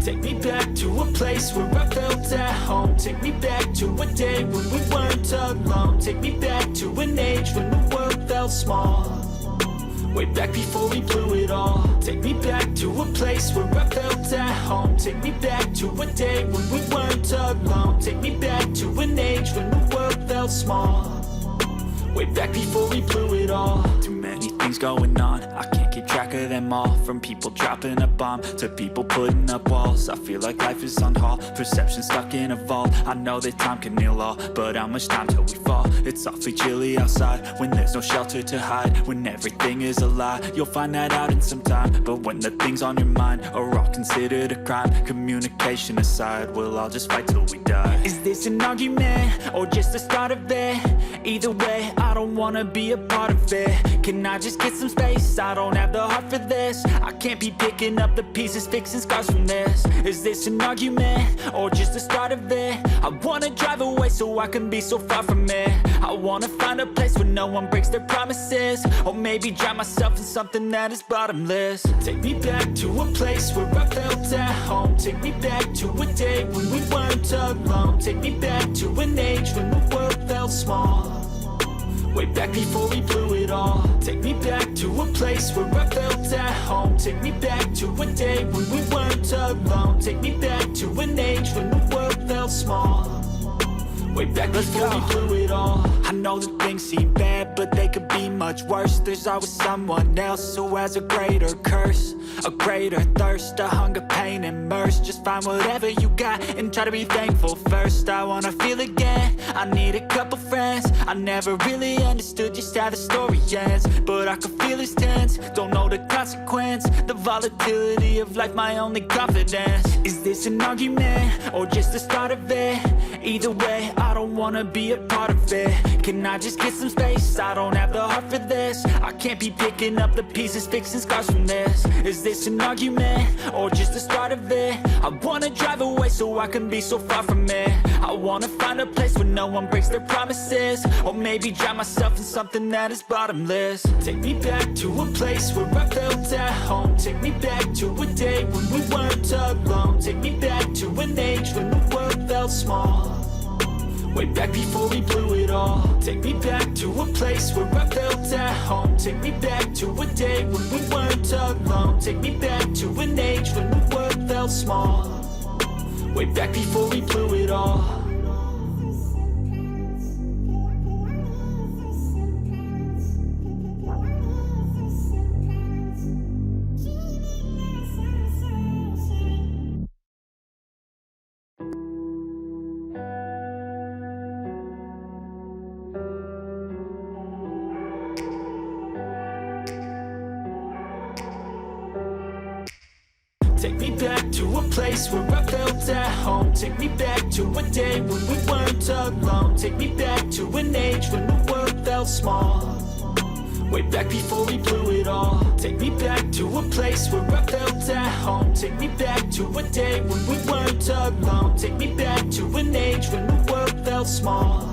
Take me back to a place where I felt at home. Take me back to a day when we weren't alone. Take me back to an age when the world felt small. Way back before we blew it all. Take me back to a place where I felt at home. Take me back to a day when we weren't alone. Take me back to an age when the world felt small. Way back before we blew it all. Too many things going on, I can't keep track of them all. From people dropping a bomb to people putting up walls. I feel like life is on hold, perception stuck in a vault. I know that time can heal all, but how much time till we fall? It's awfully chilly outside when there's no shelter to hide. When everything is a lie, you'll find that out in some time. But when the things on your mind are all considered a crime, communication aside, we'll all just fight till we die. Is this an argument or just the start of it? Either way, I don't wanna be a part of it. Can I just get some space? I don't have the heart for this. I can't be picking up the pieces, fixing scars from this. Is this an argument or just the start of it? I wanna drive away so I can be so far from it. I wanna find a place where no one breaks their promises. Or maybe drown myself in something that is bottomless. Take me back to a place where I felt at home. Take me back to a day when we weren't alone. Take me back to an age when the world felt small. Way back before we blew it all. Take me back to a place where I felt at home. Take me back to a day when we weren't alone. Take me back to an age when the world felt small. Way back before we blew it all. I know that things seem bad, but they could be much worse. There's always someone else who has a greater curse, a greater thirst, a hunger, pain, and mercy. Just find whatever you got and try to be thankful first. I wanna feel again, I need a couple friends. I never really understood just how the story ends, but I can feel it's tense, don't know the consequence. The volatility of life, my only confidence. Is this an argument or just the start of it? Either way, I don't wanna be a part of it. Can I just get some space? I don't have the heart for this. I can't be picking up the pieces, fixing scars from this. Is this an argument or just the start of it? I wanna drive away so I can be so far from it. I wanna find a place where no one breaks their promises. Or maybe drown myself in something that is bottomless. Take me back to a place where I felt at home. Take me back to a day when we weren't alone. Take me back to an age when the world felt small. Way back before we blew it all. Take me back to a place where I felt at home. Take me back to a day when we weren't alone. Take me back to an age when the world felt small. Way back before we blew it all. Take me back to a place where I felt at home. Take me back to a day when we weren't alone. Take me back to an age when the world felt small. Way back before we blew it all. Take me back to a place where I felt at home. Take me back to a day when we weren't alone. Take me back to an age when the world felt small.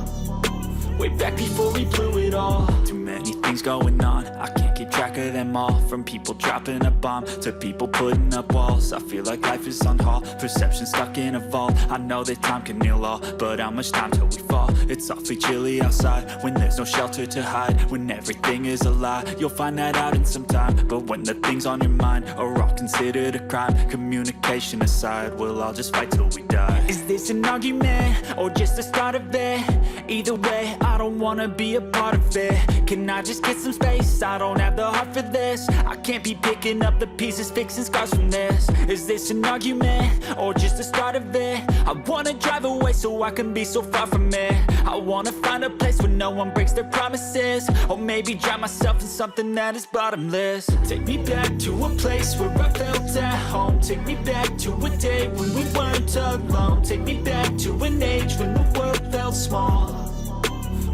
Way back before we blew it all. Too many things going on, I can't keep track of them all. From people dropping a bomb to people putting up walls. I feel like life is on hold, perception stuck in a vault. I know that time can heal all, but how much time till we fall? It's awfully chilly outside when there's no shelter to hide. When everything is a lie, you'll find that out in some time. But when the things on your mind are all considered a crime, communication aside, we'll all just fight till we die. Is this an argument or just the start of it? Either way, I don't wanna be a part of it. Can I just get some space? I don't have the heart for this. I can't be picking up the pieces, fixing scars from this. Is this an argument or just the start of it? I wanna drive away so I can be so far from it. I wanna find a place where no one breaks their promises. Or maybe drown myself in something that is bottomless. Take me back to a place where I felt at home. Take me back to a day when we weren't alone. Take me back to an age when the world felt small.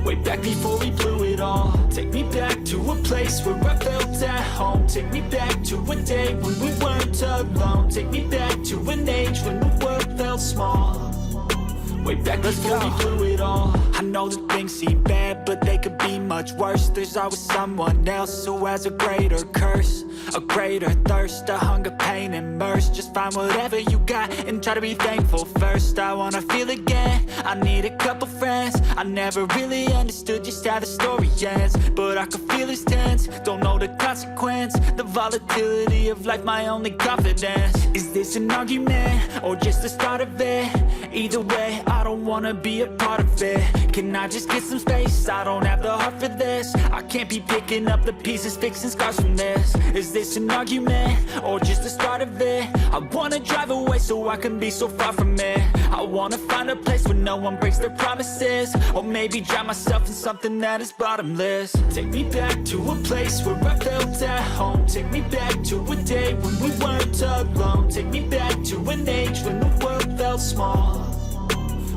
Way back before we blew it all. Take me back to a place where I felt at home. Take me back to a day when we weren't alone. Take me back to an age when the world felt small. Way back before we blew it all. I know that things seem bad, but they could be much worse. There's always someone else who has a greater curse, a greater thirst, a hunger, pain, and mercy. Just find whatever you got and try to be thankful first. I wanna feel again, I need a couple friends. I never really understood just how the story ends, but I can feel it's tense, don't know the consequence. The volatility of life, my only confidence. Is this an argument, or just the start of it? Either way, I don't wanna be a part of it. Can I just get some space? I don't have the heart for this. I can't be picking up the pieces, fixing scars from this. Is this an argument, or just the start of it? I wanna drive away so I can be so far from it. I wanna find a place where no one breaks their promises, or maybe drown myself in something that is bottomless. Take me back to a place where I felt at home. Take me back to a day when we weren't alone. Take me back to an age when the world felt small,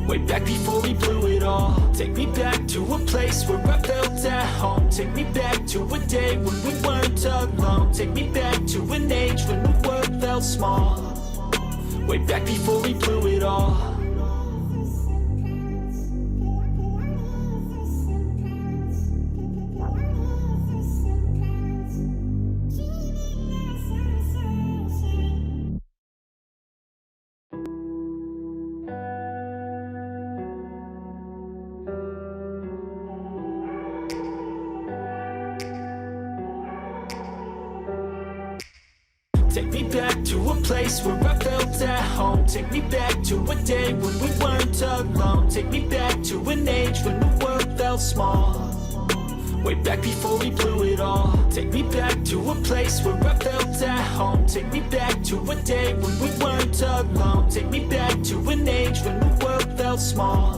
way back before we blew it all. Take me back to a place where I felt at home. Take me back to a day when we weren't alone. Take me back to an age when the world felt small, way back before we blew it all. Take me back to a place where I felt at home. Take me back to a day when we weren't alone. Take me back to an age when the world felt small, way back before we blew it all. Take me back to a place where I felt at home. Take me back to a day when we weren't alone. Take me back to an age when the world felt small,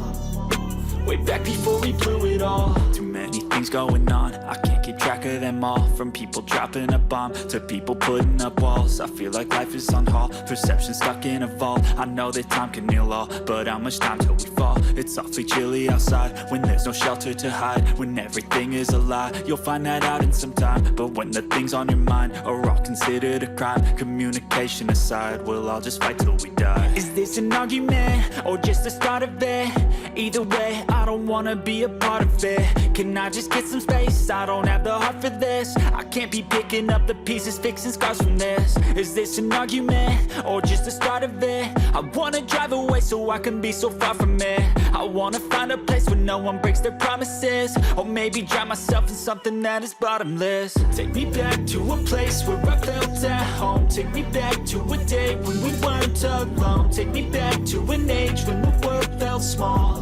way back before we blew it all. Too many things going on, I can't keep track of them all. From people dropping a bomb to people putting up walls. I feel like life is on hold, perception stuck in a vault. I know that time can heal all, but how much time till we fall? It's awfully chilly outside when there's no shelter to hide. When everything is a lie, you'll find that out in some time. But when the things on your mind are all considered a crime, communication aside, we'll all just fight till we die. Is this an argument, or just the start of it? Either way, I don't wanna be a part of it. Can I just get some space? I don't have the heart for this. I can't be picking up the pieces, fixing scars from this. Is this an argument, or just the start of it? I wanna drive away so I can be so far from it. I wanna find a place where no one breaks their promises, or maybe drown myself in something that is bottomless. Take me back to a place where I felt at home. Take me back to a day when we weren't alone. Take me back to an age when the world felt small,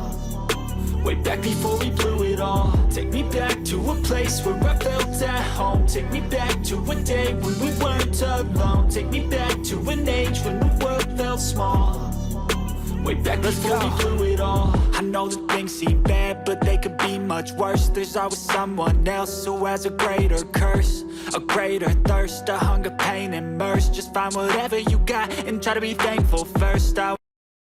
way back before we blew it all. Take me back to a place where I felt at home. Take me back to a day when we weren't alone. Take me back to an age when the world felt small, way back before we blew it all. I know that things seem bad, but they could be much worse. There's always someone else who has a greater curse, a greater thirst, a hunger, pain, and mercy. Just find whatever you got and try to be thankful first.